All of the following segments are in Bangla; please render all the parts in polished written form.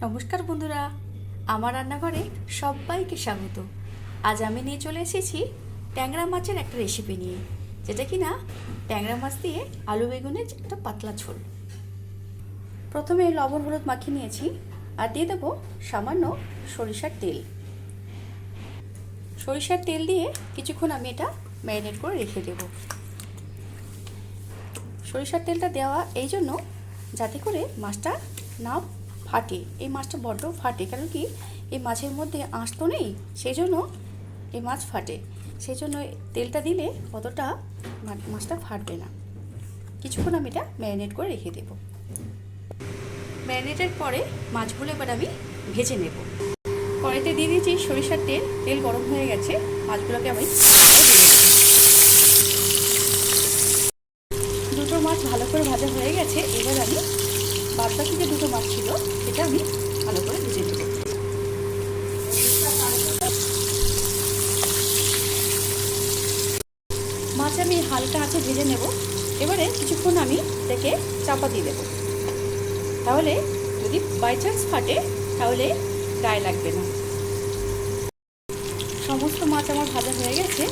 নমস্কার বন্ধুরা, আমার রান্নাঘরে সবাইকে স্বাগত। আজ আমি নিয়ে চলে এসেছি ট্যাংরা মাছের একটা রেসিপি নিয়ে, যেটা কিনা ট্যাংরা মাছ দিয়ে আলু বেগুনের একটা পাতলা ঝোল। প্রথমে লবণ হলুদ মাখিয়ে নিয়েছি আর দিয়ে দেবো সামান্য সরিষার তেল। সরিষার তেল দিয়ে কিছুক্ষণ আমি এটা ম্যারিনেট করে রেখে দেব। সরিষার তেলটা দেওয়া এই জন্য যাতে করে মাছটা না ফাটে। এই মাছটা বড্ড ফাটে, কারণ কি এই মাছের মধ্যে আঁশ তো নেই, সেই জন্য এই মাছ ফাটে। সেই জন্য তেলটা দিলে অতটা মাছটা ফাটবে না। কিছুক্ষণ আমি এটা ম্যারিনেট করে রেখে দেব। ম্যারিনেটের পরে মাছগুলো এবার আমি ভেজে নেব। কড়াইতে দিয়ে দিয়েছি সরিষার তেল, তেল গরম হয়ে গেছে। মাছগুলোকে আমি দুটো মাছ ভালো করে ভাজা হয়ে গেছে। এবার আমি বাদবাকি যে দুটো মাছ ছিল সেটা আমি ভালো করে ভেজে নেব। মাছ আমি হালকা আঁচে ভেজে নেব। এবারে কিছুক্ষণ আমি এটাকে চাপা দিয়ে দেবো, তাহলে যদি বাই চান্স ফাটে তাহলে গায়ে লাগবে না। সমস্ত মাছ আমার ভাজা হয়ে গেছে।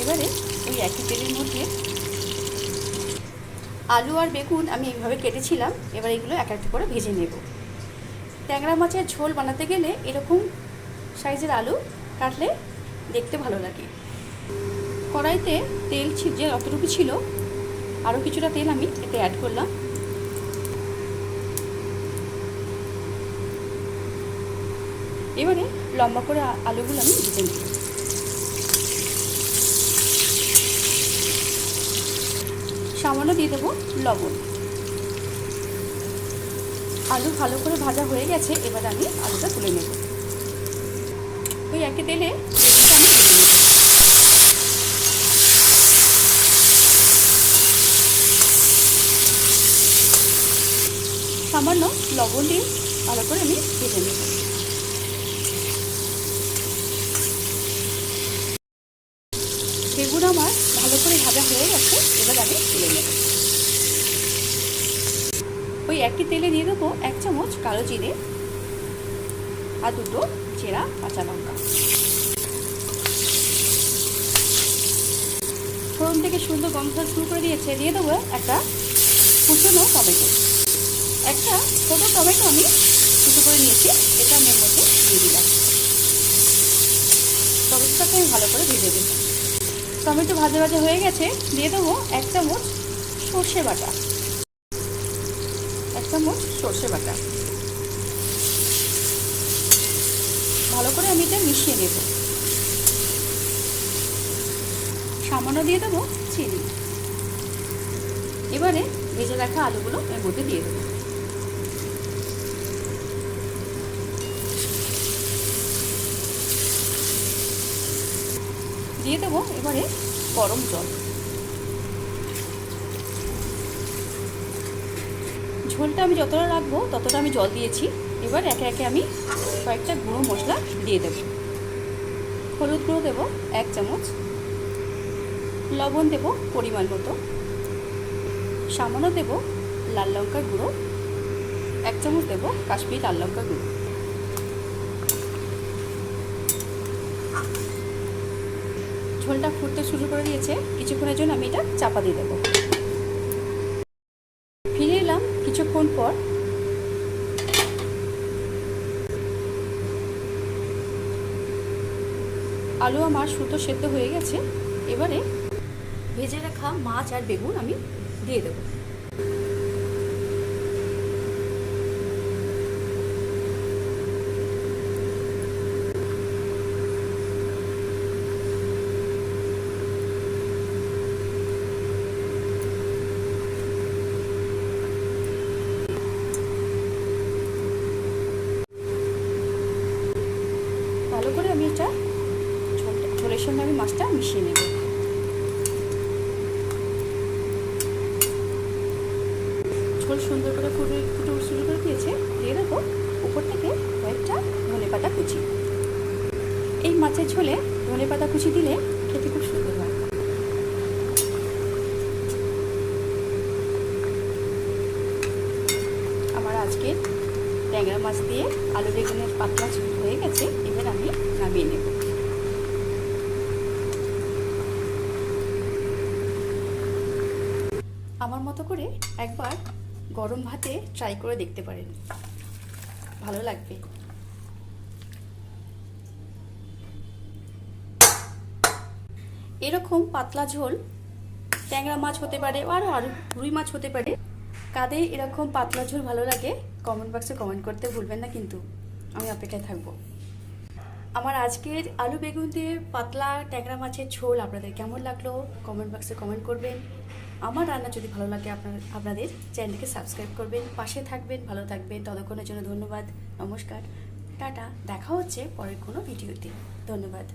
এবারে ওই একই তেলের মধ্যে আলু আর বেগুন আমি এইভাবে কেটেছিলাম, এবার এগুলো এক একটা করে ভেজে নেব। ট্যাংরা মাছের ঝোল বানাতে গেলে এরকম সাইজের আলু কাটলে দেখতে ভালো লাগে। কড়াইতে তেল যে অতটুকু ছিল, আরও কিছুটা তেল আমি এতে অ্যাড করলাম। এবারে লম্বা করে আলুগুলো আমি ভেজে নেব। সামান্য দিয়ে দেবো লবণ। আলু ভালো করে ভাজা হয়ে গেছে। এবার আমি আলুটা তুলে নেব। ওই একই তেলে সামান্য লবণ দিয়ে ভালো করে আমি ভেজে নেব। বেগুন আমার ভালো করে ভাজা হয়ে গেছে। এবার আমি তুলে নেব। ওই একই তেলে দিয়ে দেবো 1 চামচ কালো জিরে আর দুটো চেরা কাঁচা লঙ্কা। ফোড়ন থেকে সুন্দর গন্ধ শুরু করে দিয়েছে। দিয়ে দেবো একটা কুচনো টমেটো। একটা ছোটো টমেটো আমি কুচো করে নিয়েছি, এটা আমি এর মধ্যে দিয়ে দিলাম। টমেটোটাকে আমি ভালো করে ভেজে দেব। টমেটো ভাজা ভাজা হয়ে গেছে। দিয়ে দেবো 1 চামচ সর্ষে বাটা। 1 চামচ সর্ষে বাটা ভালো করে আমি এটা মিশিয়ে নেব। সামান্য দিয়ে দেবো চিনি। এবারে ভেজে রাখা আলুগুলো এর মধ্যে দিয়ে দেবো। দিয়ে দেবো এবারে গরম জল। ঝোলটা আমি যতটা রাখবো ততটা আমি জল দিয়েছি। এবার একে একে আমি কয়েকটা গুঁড়ো মশলা দিয়ে দেব। হলুদ গুঁড়ো দেবো 1 চামচ, লবণ দেবো পরিমাণ মতো, সামান্য দেবো লাল লঙ্কার গুঁড়ো, 1 চামচ দেবো কাশ্মীরি লাল লঙ্কার গুঁড়ো। ঝোলটা ফুটতে শুরু করে দিয়েছে। কিছুক্ষণের জন্য আমি এটা চাপা দিয়ে দেবো। ফিরে এলাম কিছুক্ষণ পর। আলু আমার সুতো সেদ্ধ হয়ে গেছে। এবারে ভেজে রাখা মাছ আর বেগুন আমি দিয়ে দেবো। ভালো করে আমি এটা ঝোলের সঙ্গে আমি মাছটা মিশিয়ে নেব। ঝোল সুন্দর করে ফুটে শুরু করে দিয়েছে। দিয়ে দেবো উপর থেকে কয়েকটা ধনেপাতা কুচি। এই মাছের ঝোলে ধনেপাতা কুচি দিলে খেতে খুব সুন্দর হয়। আমার আজকের ট্যাংরা মাছ দিয়ে আলু বেগুনের পাতলা ঝোল হয়ে গেছে। এবার আমি নামিয়ে নেব। আমার মতো করে একবার গরম ভাতে ট্রাই করে দেখতে পারেন, ভালো লাগবে। এরকম পাতলা ঝোল ট্যাংরা মাছ হতে পারে, আরও রুই মাছ হতে পারে। কাদের এরকম পাতলা ঝোল ভালো লাগে কমেন্ট বক্সে কমেন্ট করতে ভুলবেন না কিন্তু, আমি অপেক্ষায় থাকবো। আমার আজকের আলু বেগুন দিয়ে পাতলা ট্যাংরা মাছের ঝোল আপনাদের কেমন লাগলো কমেন্ট বক্সে কমেন্ট করবেন। আমার রান্না যদি ভালো লাগে আপনাদের চ্যানেলকে সাবস্ক্রাইব করবেন, পাশে থাকবেন, ভালো থাকবেন। ততক্ষণের জন্য ধন্যবাদ, নমস্কার, টাটা। দেখা হচ্ছে পরের কোনো ভিডিওতে। ধন্যবাদ।